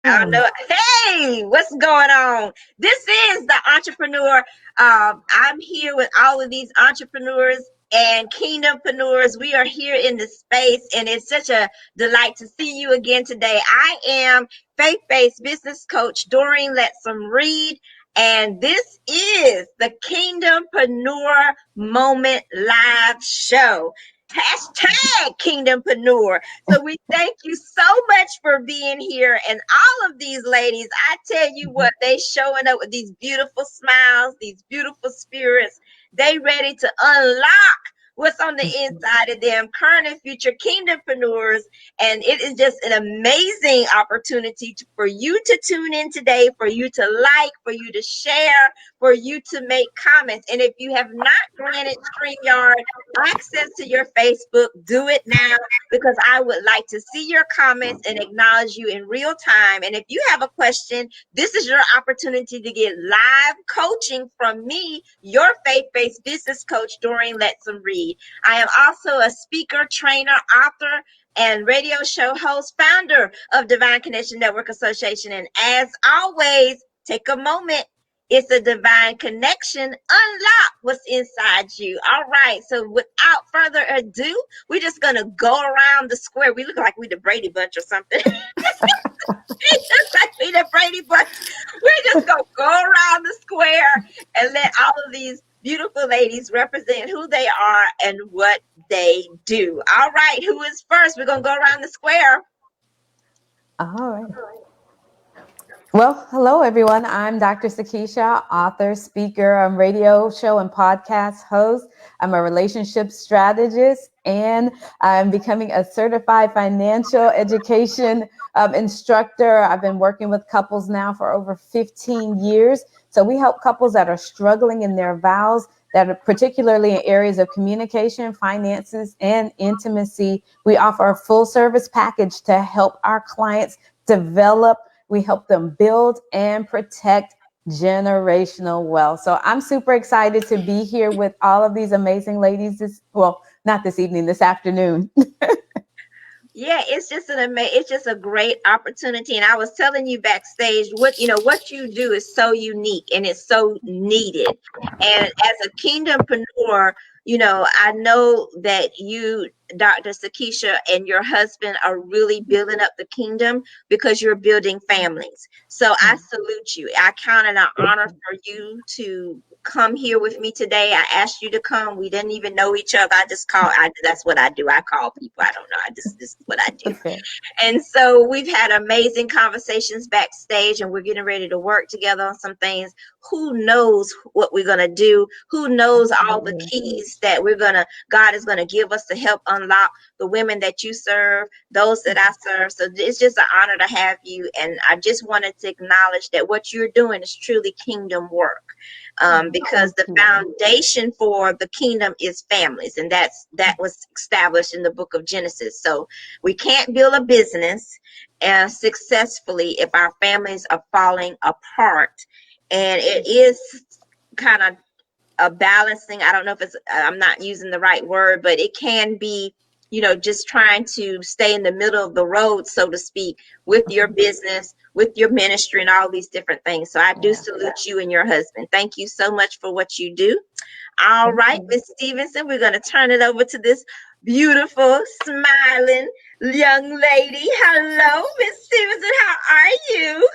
I don't know. Hey, what's going on? This is the entrepreneur. I'm here with all of these entrepreneurs and kingdompreneurs. We are here in the space, and it's such a delight to see you again today. I am faith-based business coach Doreen Lettsome Reid, and this is the Kingdompreneur Moment Live Show. Hashtag Kingdompreneur. So we thank you so much for being here. And all of these ladies, I tell you what, they showing up with these beautiful smiles, these beautiful spirits. They ready to unlock what's on the inside of them, current and future kingdompreneurs. And it is just an amazing opportunity for you to tune in today, for you to like, for you to share, for you to make comments. And if you have not granted StreamYard access to your Facebook, do it now, because I would like to see your comments and acknowledge you in real time. And if you have a question, this is your opportunity to get live coaching from me, your faith-based business coach, Doreen Lettsome Reid. I am also a speaker, trainer, author, and radio show host, founder of Divine Connection Network Association. And as always, take a moment. It's a divine connection. Unlock what's inside you. All right. So without further ado, we're just going to go around the square. We look like we the Brady Bunch or something. Just like we the Brady Bunch. We're just going to go around the square and let all of these beautiful ladies represent who they are and what they do. All right. Who is first? We're going to go around the square. All right. Well, hello, everyone. I'm Dr. Sakeisha, author, speaker, radio show and podcast host. I'm a relationship strategist, and I'm becoming a certified financial education instructor. I've been working with couples now for over 15 years. So we help couples that are struggling in their vows, that are particularly in areas of communication, finances, and intimacy. We offer a full service package to help our clients develop. We help them build and protect generational wealth. So I'm super excited to be here with all of these amazing ladies not this evening, this afternoon. Yeah, it's just a great opportunity. And I was telling you backstage, what you do is so unique and it's so needed. And as a kingdompreneur, I know that you, Dr. Sakeisha, and your husband are really building up the kingdom because you're building families. So I salute you. I count it an honor for you to come here with me today. I asked you to come. We didn't even know each other. That's what I do. I call people. I don't know. This is what I do. Okay. And so we've had amazing conversations backstage, and we're getting ready to work together on some things. Who knows what we're going to do? Who knows all the keys that God is going to give us to help unlock the women that you serve, those that I serve. So it's just an honor to have you. And I just wanted to acknowledge that what you're doing is truly kingdom work. Because the foundation for the kingdom is families, and that was established in the book of Genesis. So we can't build a business successfully if our families are falling apart. And it is kind of a balancing. I don't know if I'm not using the right word, but it can be, just trying to stay in the middle of the road, so to speak, with your business, with your ministry, and all these different things. So I do salute you and your husband. Thank you so much for what you do. All right, Miss Stevenson, we're going to turn it over to this beautiful, smiling young lady. Hello, Miss Stevenson. How are you?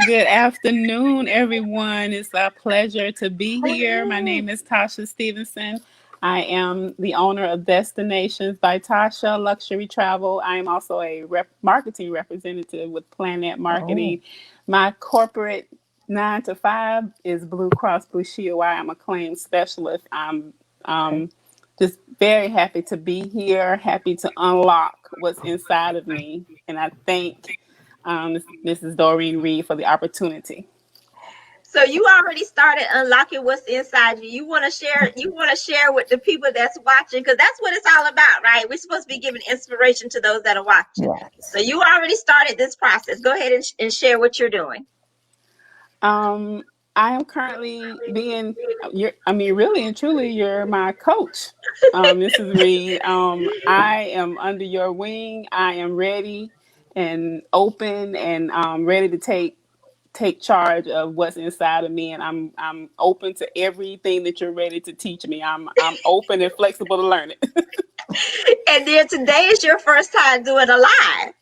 Good afternoon, everyone. It's a pleasure to be here. My name is Tachia Stevenson. I am the owner of Destinations by Tachia Luxury Travel. I am also a marketing representative with Planet Marketing. My corporate 9 to 5 is Blue Cross Blue Shield, where I am a claims specialist. I'm just very happy to be here, happy to unlock what's inside of me. And I thank Mrs. Doreen Reid for the opportunity. So you already started unlocking what's inside you. You want to share with the people that's watching, because that's what it's all about, right? We're supposed to be giving inspiration to those that are watching. Yes. So you already started this process. Go ahead and share what you're doing. I am currently really and truly, you're my coach, Mrs. Reid. I am under your wing. I am ready. and open and ready to take charge of what's inside of me, and I'm open to everything that you're ready to teach me. I'm open and flexible to learn it. And then today is your first time doing a live.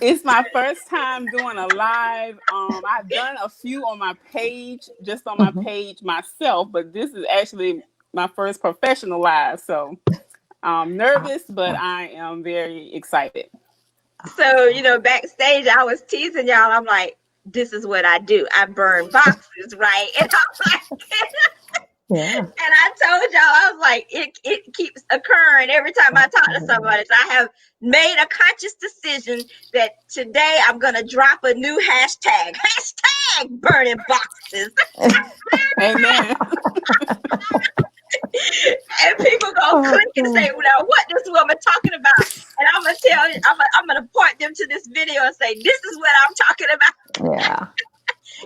It's my first time doing a live. I've done a few on my page, just on my page myself, but this is actually my first professional live. So I'm nervous, but I am very excited. So, you know, backstage, I was teasing y'all. I'm like, this is what I do. I burn boxes, right? And I'm like, Yeah. and I told y'all, I was like, it keeps occurring every time I talk to somebody. So I have made a conscious decision that today I'm going to drop a new hashtag. Hashtag burning boxes. Amen. And people gonna click and say, "Well, what this woman talking about?" And I'm gonna tell you, I'm gonna point them to this video and say, "This is what I'm talking about." Yeah.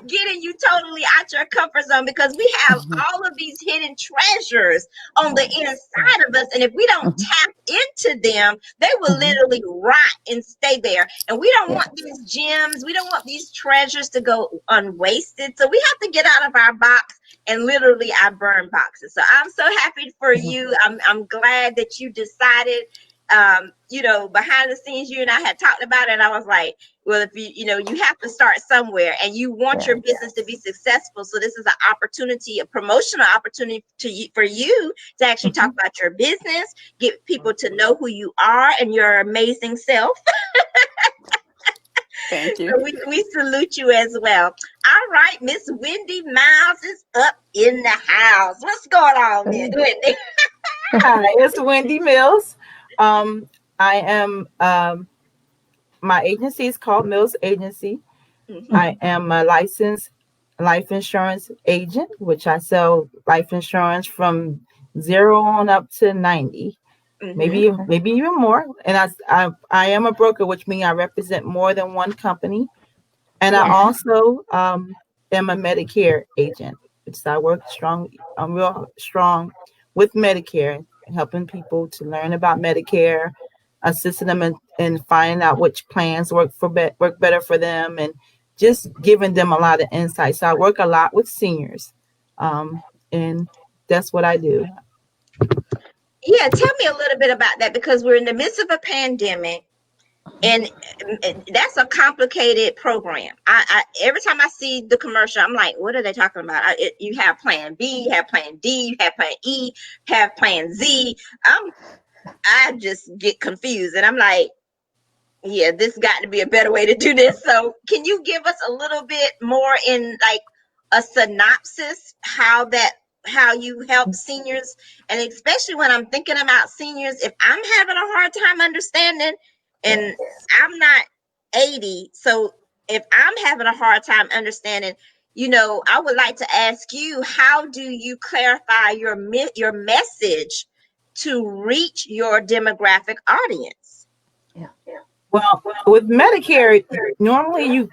Getting you totally out your comfort zone, because we have all of these hidden treasures on the inside of us, and if we don't tap into them, they will literally rot and stay there. And we don't want these gems, we don't want these treasures to go unwasted. So we have to get out of our box, and literally I burn boxes. So I'm so happy for you. I'm glad that you decided. You know, behind the scenes, you and I had talked about it, and I was like, well, if you know, you have to start somewhere, and you want your business to be successful. So this is an opportunity, a promotional opportunity for you to actually talk about your business, get people to know who you are and your amazing self. Thank you. So we salute you as well. All right, Miss Wendy Mills is up in the house. What's going on, Miss Wendy? Hi, it's Wendy Mills. I am, my agency is called Mills Agency. I am a licensed life insurance agent, which I sell life insurance from 0 on up to 90, maybe even more. And I am a broker, which means I represent more than one company. And I also am a Medicare agent, which I work strong. I'm real strong with Medicare, helping people to learn about Medicare, assisting them in finding out which plans work better for them, and just giving them a lot of insight. So I work a lot with seniors, and that's what I do. Yeah, tell me a little bit about that, because we're in the midst of a pandemic, and that's a complicated program. I every time I see the commercial, I'm like, what are they talking about? You have plan B, you have plan D, you have plan E, have plan Z. I just get confused, and I'm like, yeah, this got to be a better way to do this. So can you give us a little bit more in like a synopsis how you help seniors? And especially when I'm thinking about seniors, if I'm having a hard time understanding, and I'm not 80, so if I'm having a hard time understanding, you know, I would like to ask you, how do you clarify your message to reach your demographic audience? Well, with Medicare, normally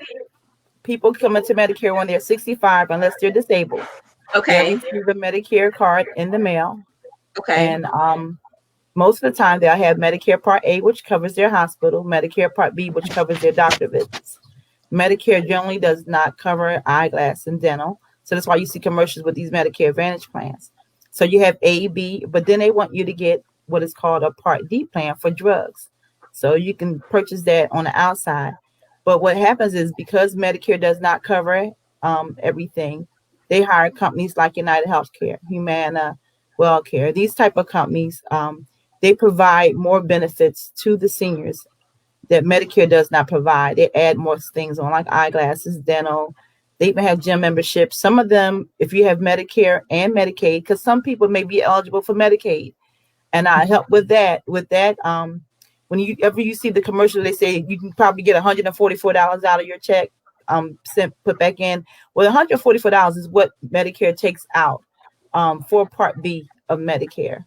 people come into Medicare when they're 65, unless they're disabled. Okay. They receive a Medicare card in the mail. Okay. And most of the time they'll have Medicare Part A, which covers their hospital, Medicare Part B, which covers their doctor visits. Medicare generally does not cover eyeglass and dental. So that's why you see commercials with these Medicare Advantage plans. So you have A, B, but then they want you to get what is called a Part D plan for drugs. So you can purchase that on the outside. But what happens is, because Medicare does not cover everything, they hire companies like United Healthcare, Humana, WellCare, these type of companies. They provide more benefits to the seniors that Medicare does not provide. They add more things on, like eyeglasses, dental. They even have gym memberships. Some of them, if you have Medicare and Medicaid, because some people may be eligible for Medicaid, and I help with that. Whenever you see the commercial, they say you can probably get $144 out of your check, put back in. Well, $144 is what Medicare takes out for Part B of Medicare.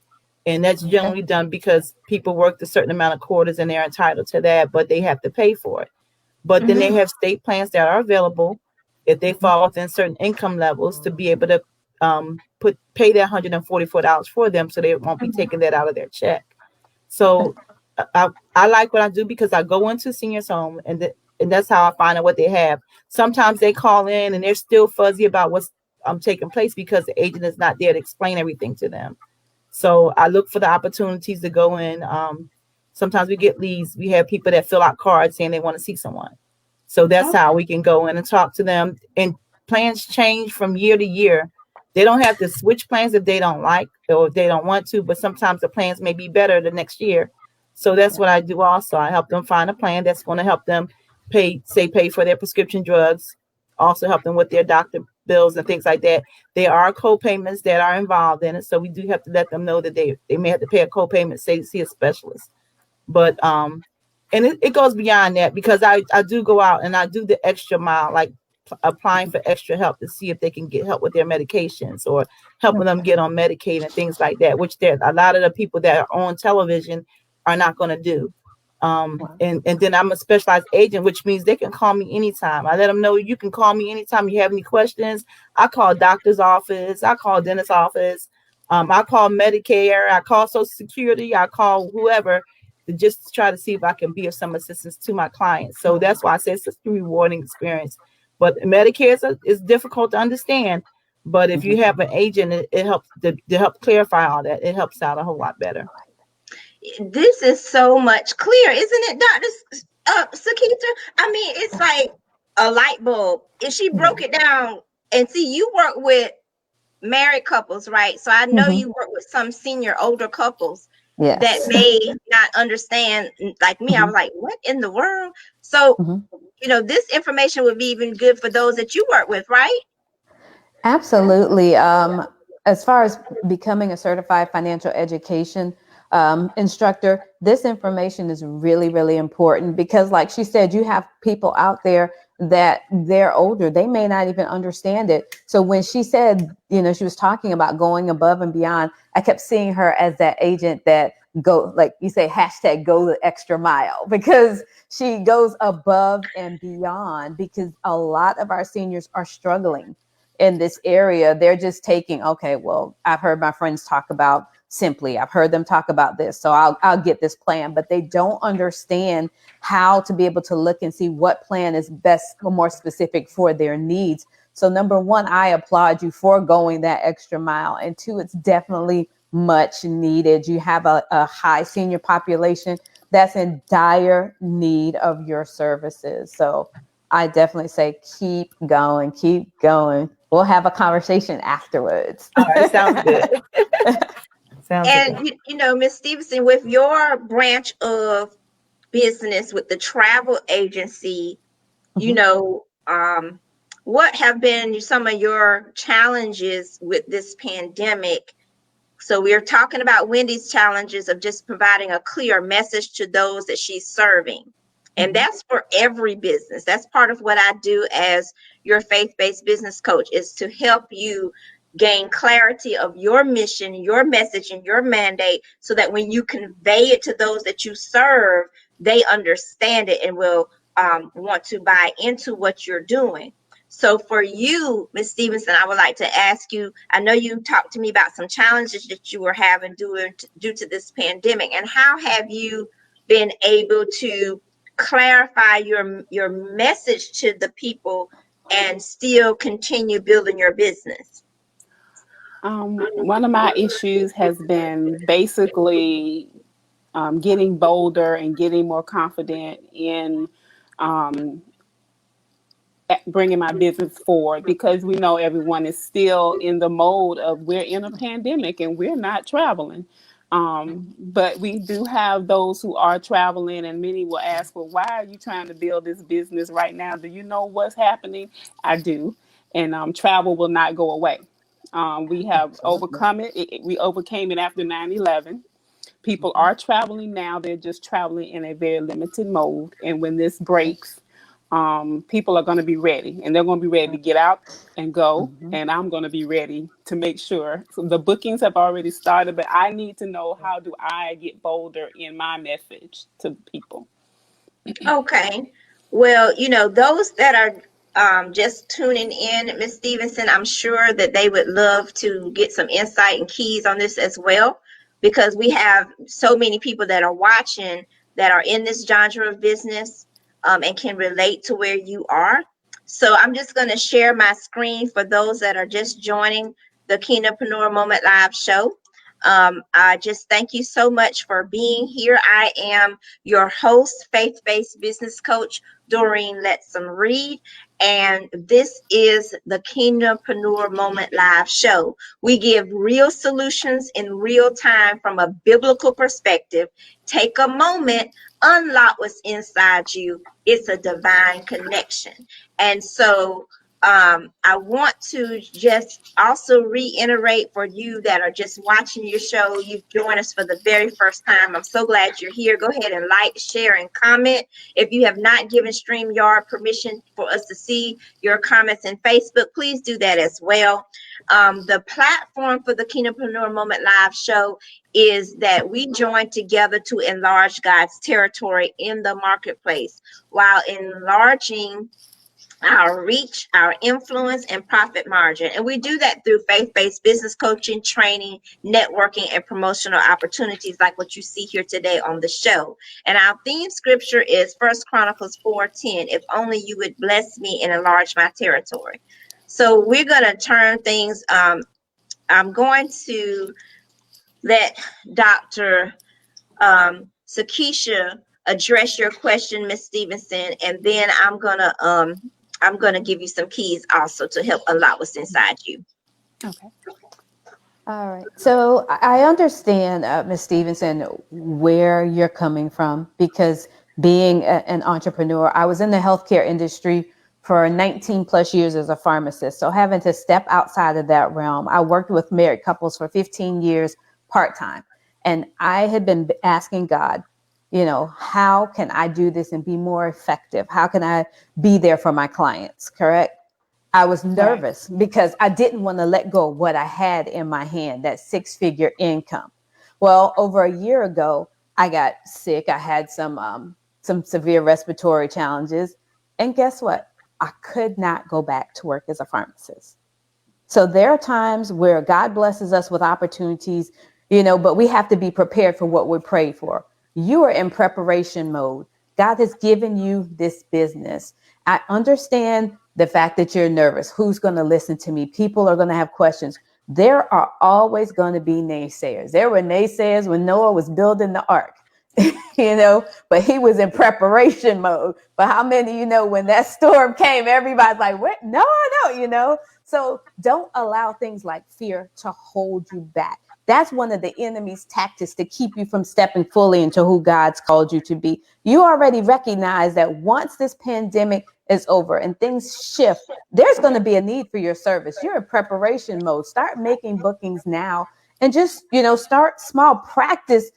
And that's generally done because people worked a certain amount of quarters and they're entitled to that, but they have to pay for it. But then they have state plans that are available if they fall within certain income levels to be able to pay that $144 for them, so they won't be taking that out of their check. So I like what I do because I go into seniors home and that's how I find out what they have. Sometimes they call in and they're still fuzzy about what's taking place because the agent is not there to explain everything to them. So I look for the opportunities to go in. Sometimes we get leads. We have people that fill out cards saying they want to see someone. So that's how we can go in and talk to them. And plans change from year to year. They don't have to switch plans if they don't like or if they don't want to, but sometimes the plans may be better the next year. So that's what I do also. I help them find a plan that's going to help them pay for their prescription drugs, also help them with their doctor bills and things like that. There are co-payments that are involved in it. So we do have to let them know that they may have to pay a co-payment, say to see a specialist. But and it goes beyond that because I do go out and I do the extra mile, like applying for extra help to see if they can get help with their medications or helping them get on Medicaid and things like that, which there a lot of the people that are on television are not going to do. And then I'm a specialized agent, which means they can call me anytime. I let them know you can call me anytime you have any questions. I call doctor's office. I call dentist's office. I call Medicare. I call Social Security. I call whoever to just try to see if I can be of some assistance to my clients. So that's why I say it's a rewarding experience. But Medicare is difficult to understand. But if you have an agent, it helps to help clarify all that. It helps out a whole lot better. This is so much clear, isn't it, Dr. Sakeisha? I mean, it's like a light bulb. If she broke it down, and see, you work with married couples, right? So I know you work with some senior older couples that may not understand, like me. I was like, what in the world? So, you know, this information would be even good for those that you work with, right? Absolutely. As far as becoming a certified financial education instructor, this information is really, really important because, like she said, you have people out there that they're older. They may not even understand it. So when she said, you know, she was talking about going above and beyond, I kept seeing her as that agent that go, like you say, hashtag go the extra mile, because she goes above and beyond because a lot of our seniors are struggling in this area. They're just taking, okay, well, I've heard my friends talk about Simply. I've heard them talk about this, so I'll get this plan, but they don't understand how to be able to look and see what plan is best or more specific for their needs. So number one, I applaud you for going that extra mile. And two, it's definitely much needed. You have a high senior population that's in dire need of your services. So I definitely say keep going, keep going. We'll have a conversation afterwards. All right, sounds good. And you know, Ms. Stevenson, with your branch of business with the travel agency, you know, what have been some of your challenges with this pandemic? So we're talking about Wendy's challenges of just providing a clear message to those that she's serving. And that's for every business. That's part of what I do as your faith-based business coach, is to help you gain clarity of your mission, your message, and your mandate, so that when you convey it to those that you serve, they understand it and will want to buy into what you're doing. So for you, Ms. Stevenson, I would like to ask you, I know you talked to me about some challenges that you were having due to this pandemic, and how have you been able to clarify your message to the people and still continue building your business? One of my issues has been basically getting bolder and getting more confident in bringing my business forward, because we know everyone is still in the mode of we're in a pandemic and we're not traveling. But we do have those who are traveling, and many will ask, well, why are you trying to build this business right now? Do you know what's happening? I do. And travel will not go away. We have overcome it. We overcame it after 9/11. People are traveling now. They're just traveling in a very limited mode. And when this breaks, people are going to be ready, and they're going to be ready to get out and go. And I'm going to be ready to make sure. So the bookings have already started, but I need to know, how do I get bolder in my message to people? Okay. Well, you know, those that are just tuning in, Ms. Stevenson, I'm sure that they would love to get some insight and keys on this as well. because we have so many people that are watching that are in this genre of business, and can relate to where you are. So I'm just going to share my screen for those that are just joining the Kingdompreneur Moment Live show. I just thank you so much for being here. I am your host, faith-based business coach, Doreen Lettsome Reid, and this is the Kingdompreneur Moment Live show. We give real solutions in real time from a biblical perspective. Take a moment, unlock what's inside you. It's a divine connection. And so I want to just also reiterate for you that are just watching your show, you've joined us for the very first time. I'm so glad you're here. Go ahead and like, share, and comment. If you have not given StreamYard permission for us to see your comments in Facebook, please do that as well. The platform for the Kingdompreneur Moment Live show is that we join together to enlarge God's territory in the marketplace while enlarging our reach, our influence, and profit margin. And we do that through faith-based business coaching, training, networking, and promotional opportunities like what you see here today on the show. And our theme scripture is 1 Chronicles 4:10. If only you would bless me and enlarge my territory. So we're going to turn things, I'm going to let Dr. Sakeisha address your question, Ms. Stevenson, and then I'm gonna give you some keys also to help unlock what's inside you. Okay. All right. So I understand, Ms. Stevenson, where you're coming from, because being an entrepreneur, I was in the healthcare industry for 19 plus years as a pharmacist. So having to step outside of that realm, I worked with married couples for 15 years part-time. And I had been asking God, how can I do this and be more effective? How can I be there for my clients? Correct. I was nervous because I didn't want to let go of what I had in my hand, that 6-figure income. Well, over a year ago, I got sick. I had some severe respiratory challenges. And guess what? I could not go back to work as a pharmacist. So there are times where God blesses us with opportunities, but we have to be prepared for what we pray for. You are in preparation mode. God has given you this business. I understand the fact that you're nervous. Who's going to listen to me? People are going to have questions. There are always going to be naysayers. There were naysayers when Noah was building the ark, but he was in preparation mode. But how many, when that storm came, everybody's like, what? No. So don't allow things like fear to hold you back. That's one of the enemy's tactics to keep you from stepping fully into who God's called you to be. You already recognize that once this pandemic is over and things shift, there's going to be a need for your service. You're in preparation mode. Start making bookings now and just, start small. Practice,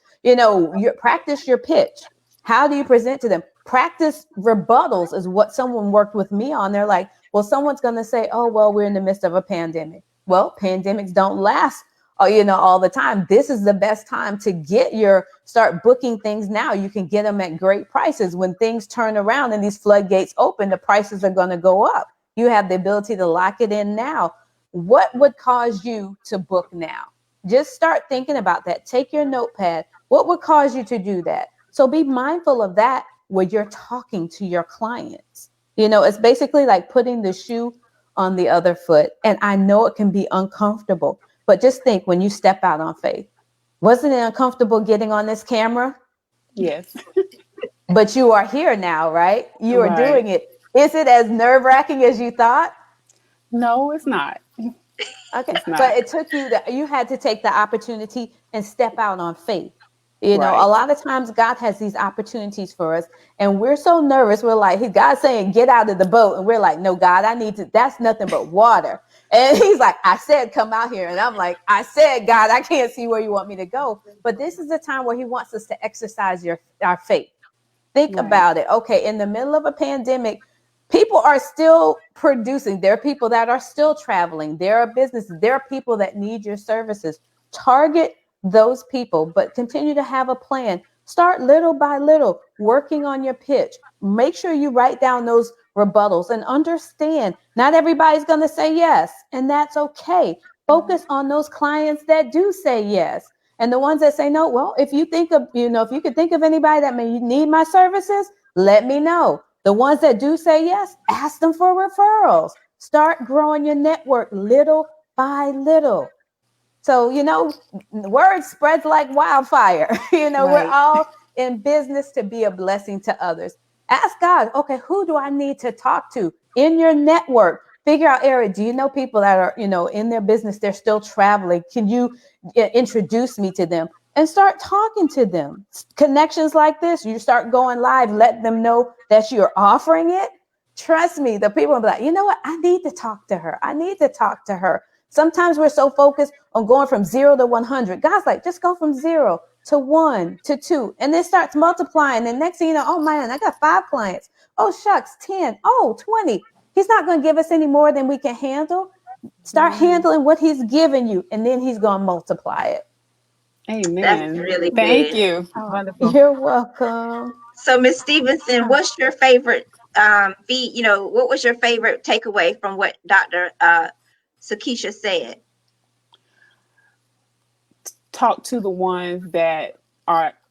practice your pitch. How do you present to them? Practice rebuttals is what someone worked with me on. They're like, well, someone's going to say, oh, well, we're in the midst of a pandemic. Well, pandemics don't last all the time. This is the best time to start booking things now. You can get them at great prices. When things turn around and these floodgates open, the prices are going to go up. You have the ability to lock it in now. What would cause you to book now? Just start thinking about that. Take your notepad. What would cause you to do that? So be mindful of that when you're talking to your clients. It's basically like putting the shoe on the other foot. And I know it can be uncomfortable. But just think, when you step out on faith, wasn't it uncomfortable getting on this camera? Yes. But you are here now, right? You are doing it. Is it as nerve-wracking as you thought? No, it's not. Okay. It's not. But it took you had to take the opportunity and step out on faith. A lot of times God has these opportunities for us and we're so nervous. We're like, God's saying, get out of the boat. And we're like, no, God, that's nothing but water. And he's like, I said, come out here. And I'm like, I said, God, I can't see where you want me to go. But this is the time where he wants us to exercise our faith. Think about it. Okay. In the middle of a pandemic, people are still producing. There are people that are still traveling. There are businesses. There are people that need your services. Target those people, but continue to have a plan. Start little by little, working on your pitch. Make sure you write down those rebuttals and understand not everybody's going to say yes, and that's okay. Focus on those clients that do say yes. And the ones that say no, well, if you think of, if you could think of anybody that may need my services, let me know. The ones that do say yes, ask them for referrals. Start growing your network little by little. So, word spreads like wildfire. We're Right. all in business to be a blessing to others. Ask God, okay, who do I need to talk to in your network? Figure out area. Do you know people that are, in their business, they're still traveling? Can you introduce me to them? And start talking to them. Connections like this, you start going live, let them know that you're offering it. Trust me, the people will be like, you know what? I need to talk to her. I need to talk to her. Sometimes we're so focused on going from 0 to 100. God's like, just go from 0 to 1 to 2. And then starts multiplying. And next thing you know, oh man, I got 5 clients. Oh shucks, 10. Oh, 20. He's not going to give us any more than we can handle. Start handling what he's given you, and then he's going to multiply it. Amen. That's really Thank good. you. Wonderful. You're welcome. So, Miss Stevenson, what's your favorite what was your favorite takeaway from what Dr. Sakeisha said? Talk to the ones that are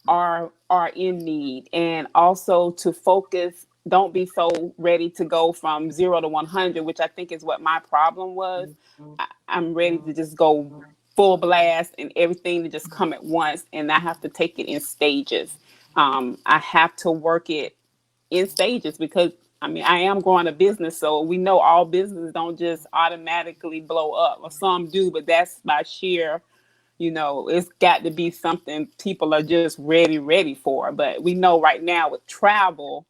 in need, and also to focus. Don't be so ready to go from 0 to 100, which I think is what my problem was. I'm ready to just go full blast and everything to just come at once, and I have to take it in stages. I have to work it in stages because I am growing a business, so we know all businesses don't just automatically blow up, or some do, but that's by sheer, it's got to be something people are just ready for. But we know right now with travel,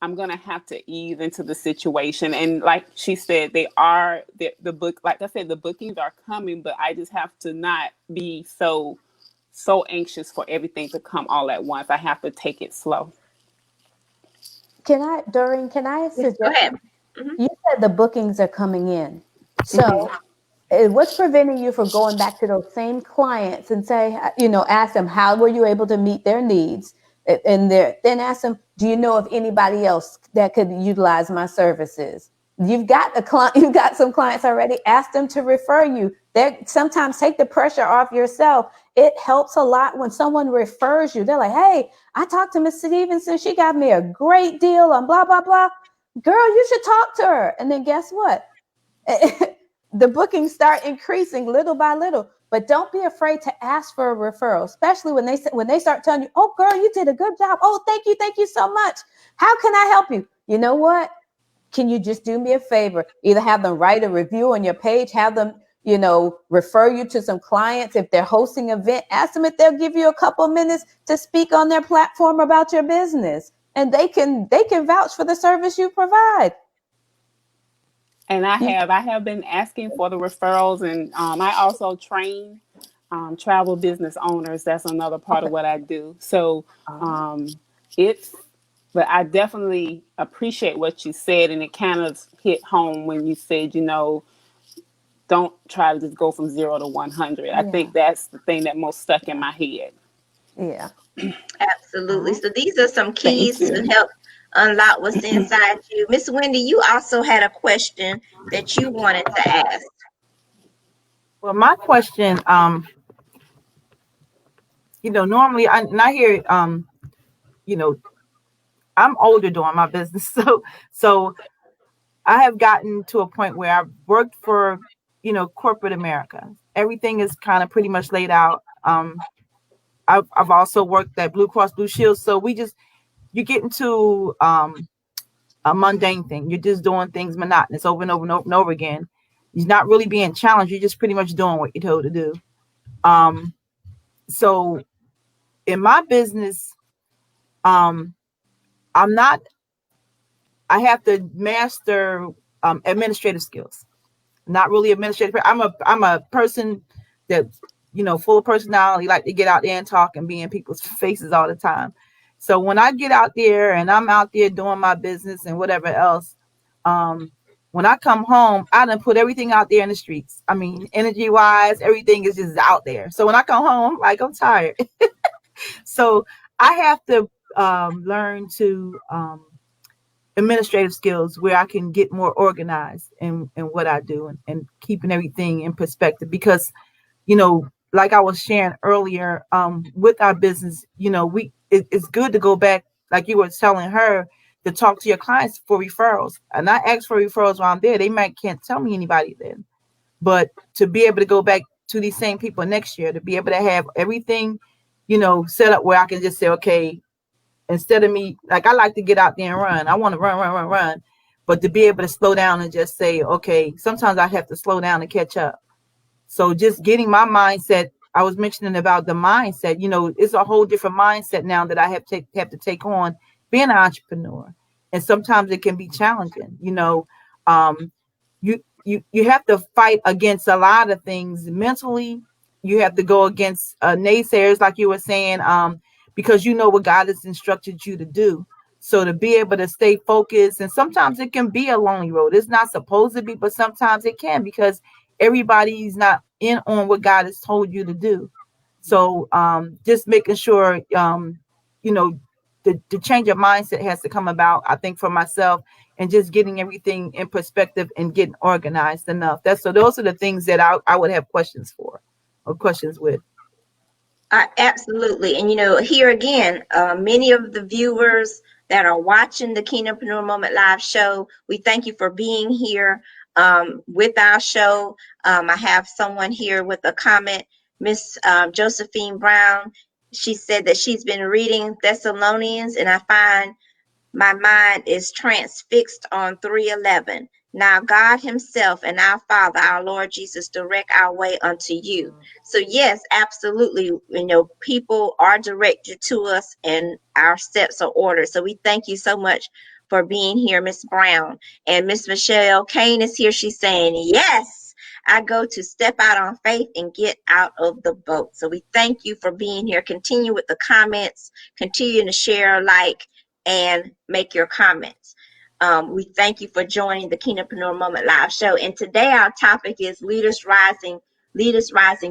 I'm going to have to ease into the situation. And like she said, the book, like I said, the bookings are coming, but I just have to not be so anxious for everything to come all at once. I have to take it slow. Doreen, can I suggest? Go ahead. You said the bookings are coming in. So what's preventing you from going back to those same clients and say, ask them, how were you able to meet their needs? And then ask them, do you know of anybody else that could utilize my services? You've got you've got some clients already. Ask them to refer you. Sometimes take the pressure off yourself. It helps a lot when someone refers you. They're like, hey, I talked to Miss Stevenson. She got me a great deal on blah, blah, blah. Girl, you should talk to her. And then guess what? The bookings start increasing little by little. But don't be afraid to ask for a referral, especially when they start telling you, oh, girl, you did a good job. Oh, thank you so much. How can I help you? You know what? Can you just do me a favor? Either have them write a review on your page, have them, refer you to some clients. If they're hosting an event, ask them if they'll give you a couple minutes to speak on their platform about your business. And they can vouch for the service you provide. And I have been asking for the referrals, and I also train travel business owners. That's another part of what I do. So but I definitely appreciate what you said, and it kind of hit home when you said, don't try to just go from 0 to 100. I think that's the thing that most stuck in my head. Yeah. Absolutely. So these are some keys to help unlock what's inside you. Miss Wendy, you also had a question that you wanted to ask. Well, my question, normally I hear, I'm older doing my business. So I have gotten to a point where I've worked for, corporate America. Everything is kind of pretty much laid out. I've also worked at Blue Cross Blue Shield. So you get into a mundane thing. You're just doing things monotonous over and over and over and over again. You're not really being challenged. You're just pretty much doing what you're told to do. So in my business, I have to master administrative skills. Not really administrative. I'm a person that's, full of personality, like to get out there and talk and be in people's faces all the time. So when I get out there and I'm out there doing my business and whatever else, when I come home, I done put everything out there in the streets. I mean, energy wise, everything is just out there. So when I come home, like, I'm tired. So I have to learn to administrative skills where I can get more organized in what I do and keeping everything in perspective. Because, like I was sharing earlier, with our business, it's good to go back, like you were telling her, to talk to your clients for referrals. And I ask for referrals while I'm there. They might can't tell me anybody then, but to be able to go back to these same people next year, to be able to have everything, set up where I can just say, okay, instead of me, like I like to get out there and run. I want to run. But to be able to slow down and just say, okay, sometimes I have to slow down and catch up. So just getting my mindset, I was mentioning about the mindset, it's a whole different mindset now that I have to take on being an entrepreneur. And sometimes it can be challenging, you have to fight against a lot of things mentally. You have to go against naysayers, like you were saying, because you know what God has instructed you to do. So to be able to stay focused, and sometimes it can be a lonely road. It's not supposed to be, but sometimes it can, because everybody's not in on what God has told you to do. So just making sure, the change of mindset has to come about, I think, for myself, and just getting everything in perspective and getting organized enough. So those are the things that I would have questions for, or questions with. Absolutely. And, here again, many of the viewers that are watching the Kingdompreneur Moment Live show, we thank you for being here with our show. I have someone here with a comment, Miss Josephine Brown. She said that she's been reading Thessalonians, and I find my mind is transfixed on 3:11. Now God himself and our Father, our Lord Jesus, direct our way unto you. So yes, absolutely, people are directed to us and our steps are ordered. So we thank you so much for being here, Miss Brown. And Miss Michelle Kane is here. She's saying, yes, I go to step out on faith and get out of the boat. So we thank you for being here. Continue with the comments, continue to share, like, and make your comments. We thank you for joining the Kingdompreneur Moment Live show. And today our topic is Leaders Rising,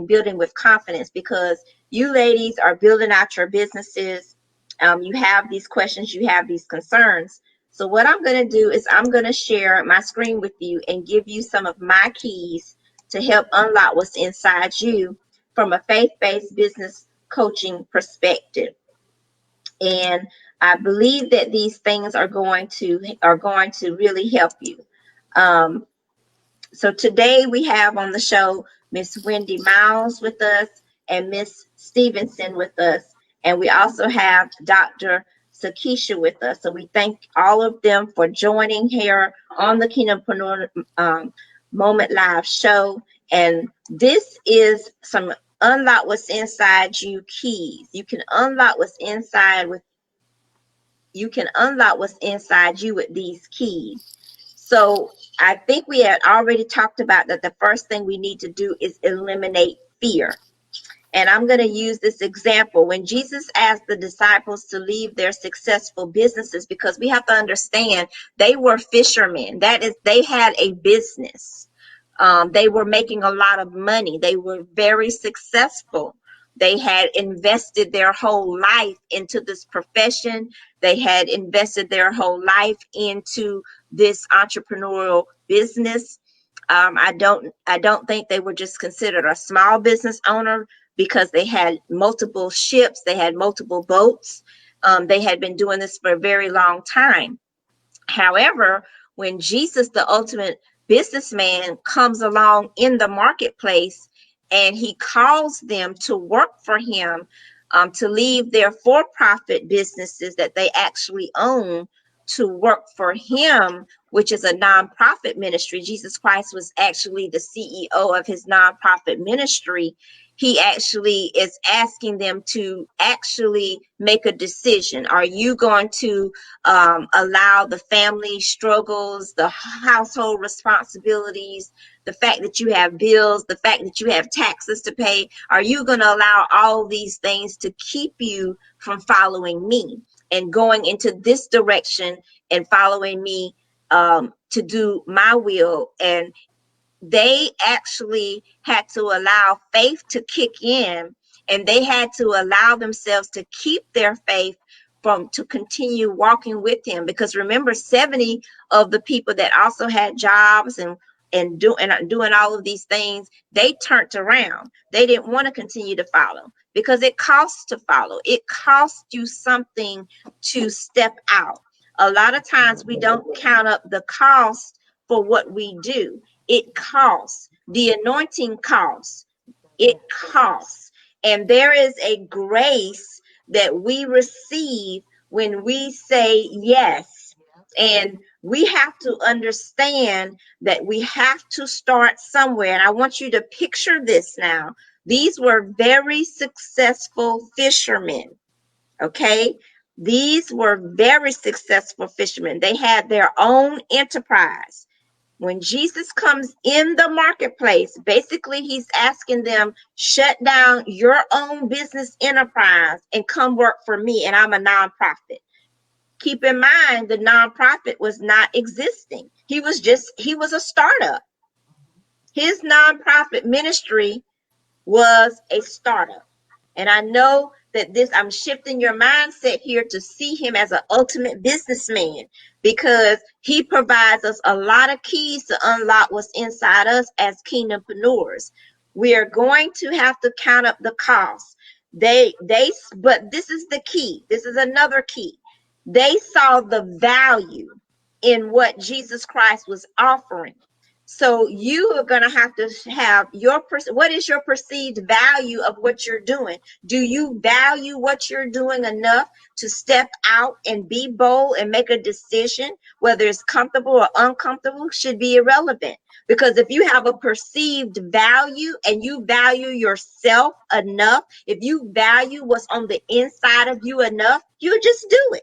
building with confidence, because you ladies are building out your businesses. You have these questions, you have these concerns. So what I'm going to do is I'm going to share my screen with you and give you some of my keys to help unlock what's inside you from a faith-based business coaching perspective. And I believe that these things are going to really help you. So today we have on the show Miss Wendy Mills with us and Miss Stevenson with us, and we also have Dr. Sakeisha with us. So we thank all of them for joining here on the Kingdompreneur Moment Live show. And this is some unlock what's inside you keys. You can unlock what's inside you with these keys. So I think we had already talked about that the first thing we need to do is eliminate fear. And I'm going to use this example. When Jesus asked the disciples to leave their successful businesses, because we have to understand they were fishermen. That is, they had a business. They were making a lot of money. They were very successful. They had invested their whole life into this profession. They had invested their whole life into this entrepreneurial business. I don't think they were just considered a small business owner, because they had multiple ships, they had multiple boats. They had been doing this for a very long time. However, when Jesus, the ultimate businessman, comes along in the marketplace and he calls them to work for him, to leave their for-profit businesses that they actually own to work for him, which is a nonprofit ministry. Jesus Christ was actually the CEO of his nonprofit ministry. He actually is asking them to actually make a decision. Are you going to allow the family struggles, the household responsibilities, the fact that you have bills, the fact that you have taxes to pay? Are you going to allow all these things to keep you from following me and going into this direction and following me to do my will? And they actually had to allow faith to kick in, and they had to allow themselves to keep their faith to continue walking with him. Because remember, 70 of the people that also had jobs and and doing all of these things, they turned around. They didn't want to continue to follow because it costs to follow. It costs you something to step out. A lot of times we don't count up the cost for what we do. It costs. The anointing costs. It costs. And there is a grace that we receive when we say yes. And we have to understand that we have to start somewhere. And I want you to picture this now. These were very successful fishermen. Okay. These were very successful fishermen. They had their own enterprise. When Jesus comes in the marketplace, basically he's asking them, shut down your own business enterprise and come work for me. And I'm a nonprofit. Keep in mind, the nonprofit was not existing. He was a startup. His nonprofit ministry was a startup. And I know that I'm shifting your mindset here to see him as an ultimate businessman, because he provides us a lot of keys to unlock what's inside us as kingdompreneurs. We are going to have to count up the costs. But this is the key. This is another key. They saw the value in what Jesus Christ was offering. So you are going to have what is your perceived value of what you're doing? Do you value what you're doing enough to step out and be bold and make a decision? Whether it's comfortable or uncomfortable should be irrelevant. Because if you have a perceived value and you value yourself enough, if you value what's on the inside of you enough, you just do it.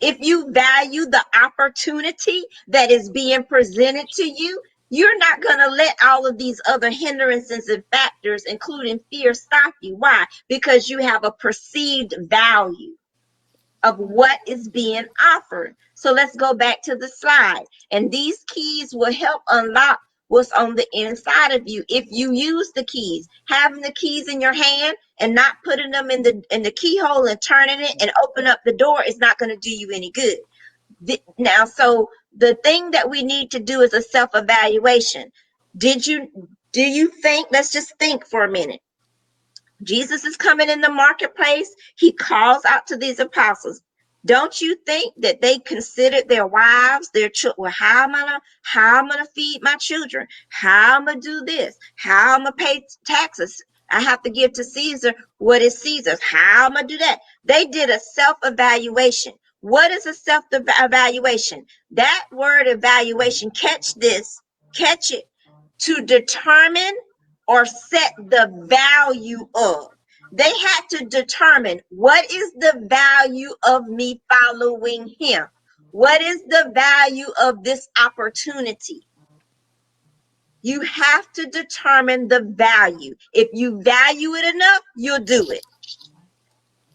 If you value the opportunity that is being presented to you, you're not going to let all of these other hindrances and factors, including fear, stop you. Why? Because you have a perceived value of what is being offered. So let's go back to the slide. And these keys will help unlock what's on the inside of you if you use the keys. Having the keys in your hand and not putting them in the keyhole and turning it and open up the door is not going to do you any good. Now, so the thing that we need to do is a self-evaluation. Do you think, let's just think for a minute. Jesus is coming in the marketplace. He calls out to these apostles. Don't you think that they considered their wives, their children? Well, how am I gonna feed my children? How am I gonna do this? How am I pay taxes? I have to give to Caesar what is Caesar's. How am I do that? They did a self-evaluation. What is a self-evaluation? That word evaluation, catch this, catch it, to determine or set the value of. They had to determine, what is the value of me following him? What is the value of this opportunity? You have to determine the value. If you value it enough, you'll do it.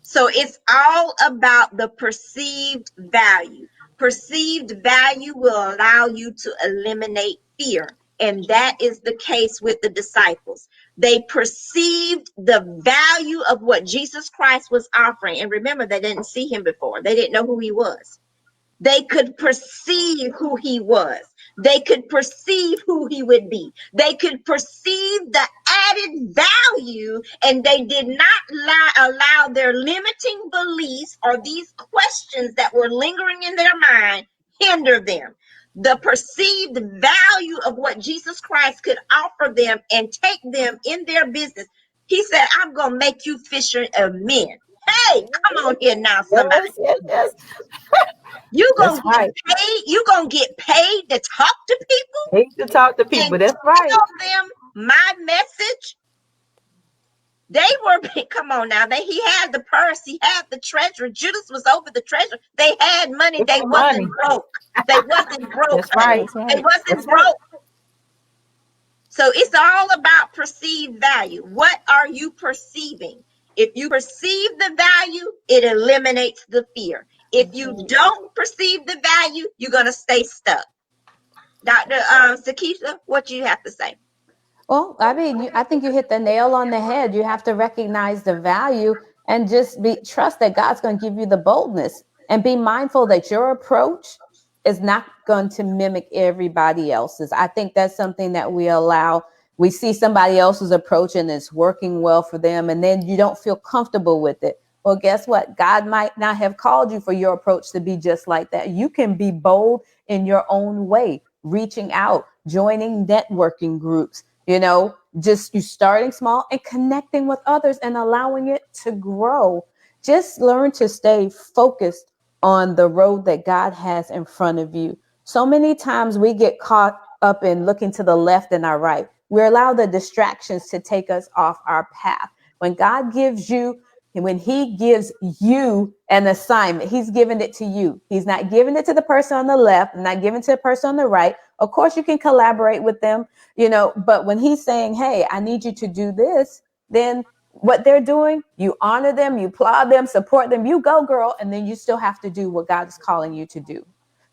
So it's all about the perceived value. Perceived value will allow you to eliminate fear. And that is the case with the disciples. They perceived the value of what Jesus Christ was offering. And remember, they didn't see him before. They didn't know who he was. They could perceive who he was. They could perceive who he would be. They could perceive the added value, and they did not allow their limiting beliefs or these questions that were lingering in their mind hinder them. The perceived value of what Jesus Christ could offer them and take them in their business. He said, I'm going to make you fisher of men. Hey, come on here now, somebody. Yes. You're going to get paid. You're going to get paid to talk to people. Paid to talk to people. That's right. Tell them my message. They were, come on now. He had the purse. He had the treasure. Judas was over the treasure. They had money. They wasn't broke. They wasn't broke. That's right. They wasn't broke. So it's all about perceived value. What are you perceiving? If you perceive the value, it eliminates the fear. If you don't perceive the value, you're going to stay stuck. Dr. Sakeisha, what do you have to say? Well, I mean, I think you hit the nail on the head. You have to recognize the value and just trust that God's going to give you the boldness, and be mindful that your approach is not going to mimic everybody else's. I think that's something that we allow. We see somebody else's approach and it's working well for them, and then you don't feel comfortable with it. Well, guess what? God might not have called you for your approach to be just like that. You can be bold in your own way, reaching out, joining networking groups, just you starting small and connecting with others and allowing it to grow. Just learn to stay focused on the road that God has in front of you. So many times we get caught up in looking to the left and our right. We allow the distractions to take us off our path. When God gives you, when he gives you an assignment, he's giving it to you. He's not giving it to the person on the left, not giving it to the person on the right. Of course, you can collaborate with them, but when he's saying, hey, I need you to do this, then what they're doing, you honor them, you applaud them, support them, you go, girl, and then you still have to do what God is calling you to do.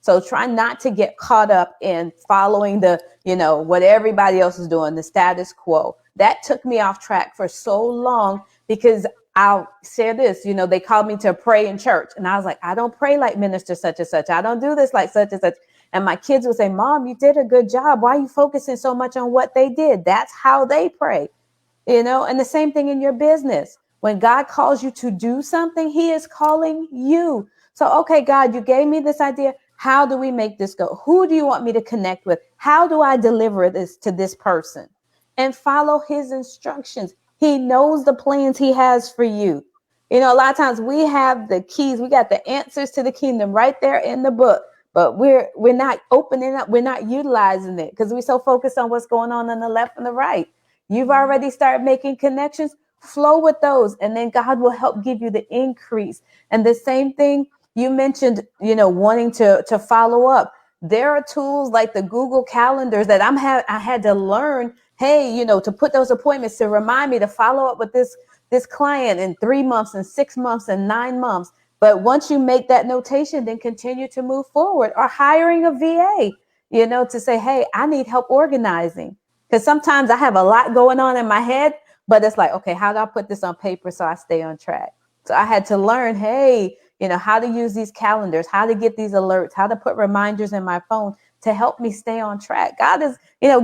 So try not to get caught up in following what everybody else is doing, the status quo. That took me off track for so long because I'll share this, they called me to pray in church. And I was like, I don't pray like minister such and such. I don't do this like such and such. And my kids would say, Mom, you did a good job. Why are you focusing so much on what they did? That's how they pray. And the same thing in your business. When God calls you to do something, he is calling you. So, okay, God, you gave me this idea. How do we make this go? Who do you want me to connect with? How do I deliver this to this person? And follow his instructions. He knows the plans he has for you. A lot of times we have the keys. We got the answers to the kingdom right there in the book, but we're not opening up. We're not utilizing it because we're so focused on what's going on the left and the right. You've already started making connections. Flow with those, and then God will help give you the increase. And the same thing you mentioned, wanting to follow up. There are tools like the Google calendars that I had to learn. Hey, to put those appointments to remind me to follow up with this client in 3 months and 6 months and 9 months. But once you make that notation, then continue to move forward. Or hiring a VA, to say, hey, I need help organizing. Because sometimes I have a lot going on in my head, but it's like, okay, how do I put this on paper so I stay on track? So I had to learn, hey, how to use these calendars, how to get these alerts, how to put reminders in my phone to help me stay on track. God is,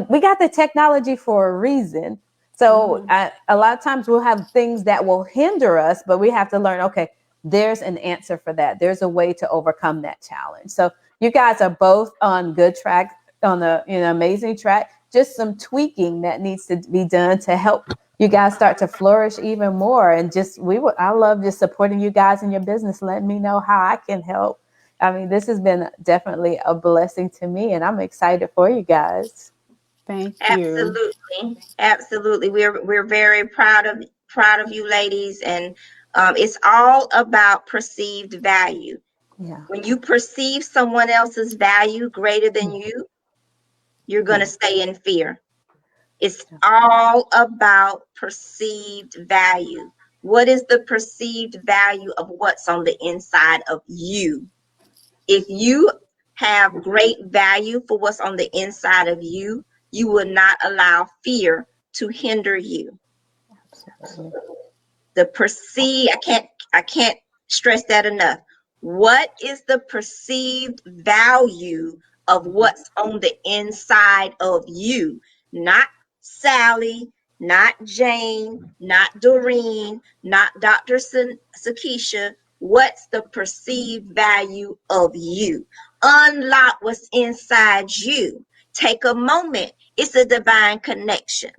we got the technology for a reason. So a lot of times we'll have things that will hinder us, but we have to learn, okay, there's an answer for that. There's a way to overcome that challenge. So you guys are both on good track, on the amazing track. Just some tweaking that needs to be done to help you guys start to flourish even more. And I love just supporting you guys in your business. Let me know how I can help. I mean, this has been definitely a blessing to me, and I'm excited for you guys. Thank you. Absolutely. We're very proud of you ladies, and it's all about perceived value. Yeah. When you perceive someone else's value greater than you, you're going to stay in fear. It's all about perceived value. What is the perceived value of what's on the inside of you? If you have great value for what's on the inside of you, you will not allow fear to hinder you. The perceive, I can't stress that enough. What is the perceived value of what's on the inside of you? Not Sally, not Jane, not Doreen, not Dr. Sakeisha. What's the perceived value of you? Unlock what's inside you. Take a moment. It's a divine connection.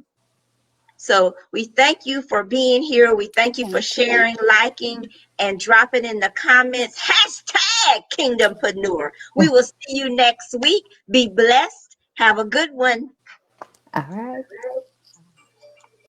So we thank you for being here. We thank you for sharing, liking, and dropping in the comments. Hashtag Kingdompreneur. We will see you next week. Be blessed. Have a good one. All right.